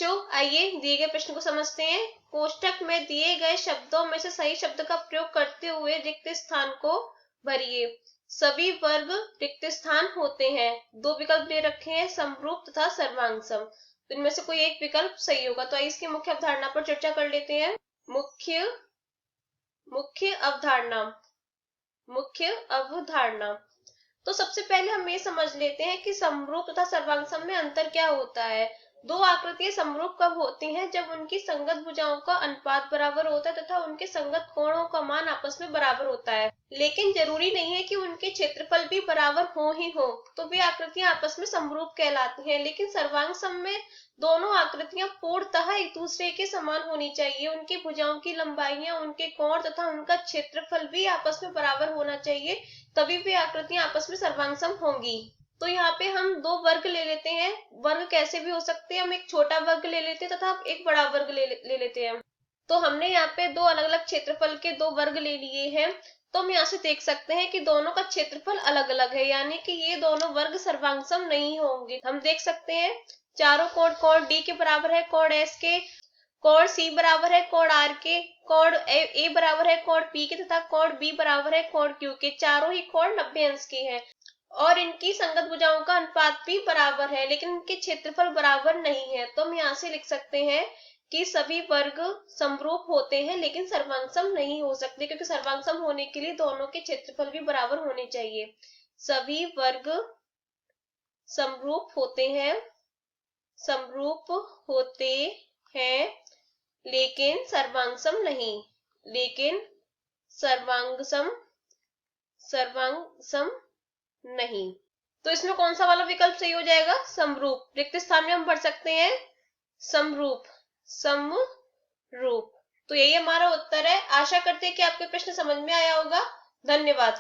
बच्चों आइए दिए गए प्रश्न को समझते हैं। कोष्टक में दिए गए शब्दों में से सही शब्द का प्रयोग करते हुए रिक्त स्थान को भरिए। सभी वर्ग रिक्त स्थान होते हैं। दो विकल्प दे रखे हैं, समरूप तथा सर्वांग सम। तो इनमें से कोई एक विकल्प सही होगा। तो इसकी मुख्य अवधारणा पर चर्चा कर लेते हैं। मुख्य अवधारणा। तो सबसे पहले हम ये समझ लेते हैं कि समरूप तथा सर्वांग सम में अंतर क्या होता है। दो आकृतियां समरूप कब होती हैं? जब उनकी संगत भुजाओं का अनुपात बराबर होता है तथा उनके संगत कोणों का मान आपस में बराबर होता है। लेकिन जरूरी नहीं है कि उनके क्षेत्रफल भी बराबर हो ही हो, तो वे आकृतियां आपस में समरूप कहलाती हैं। लेकिन सर्वांग सम में दोनों आकृतियां पूर्णतः एक दूसरे के समान होनी चाहिए। उनकी भुजाओं की लंबाइयां, उनके कोण तथा उनका क्षेत्रफल भी आपस में बराबर होना चाहिए, तभी वे आकृतियां आपस में सर्वांग सम होंगी। तो यहाँ पे हम दो वर्ग ले लेते हैं। वर्ग कैसे भी हो सकते हैं, हम एक छोटा वर्ग ले लेते हैं तथा एक बड़ा वर्ग ले लेते हैं। तो हमने यहाँ पे दो अलग अलग क्षेत्रफल के दो वर्ग ले लिए हैं। तो हम यहाँ से देख सकते हैं कि दोनों का क्षेत्रफल अलग अलग है, यानी कि ये दोनों वर्ग सर्वांग सम नहीं होंगे। हम देख सकते हैं चारों कोण डी के बराबर है, कोण एस के, कोण सी बराबर है कोण आर के, कोण ए बराबर है कोण पी के तथा कोण बी बराबर है कोण क्यू के। चारों ही कोण 90 अंश के हैं और इनकी संगत भुजाओं का अनुपात भी बराबर है, लेकिन इनके क्षेत्रफल बराबर नहीं है। तो हम यहाँ से लिख सकते हैं कि सभी वर्ग समरूप होते हैं लेकिन सर्वांग सम नहीं हो सकते, क्योंकि सर्वांग सम होने के लिए दोनों के क्षेत्रफल भी बराबर होने चाहिए। सभी वर्ग समरूप होते हैं लेकिन सर्वांग सम नहीं। तो इसमें कौन सा वाला विकल्प सही हो जाएगा? समरूप। रिक्त स्थान में हम भर सकते हैं समरूप। तो यही हमारा उत्तर है। आशा करते हैं कि आपके प्रश्न समझ में आया होगा। धन्यवाद।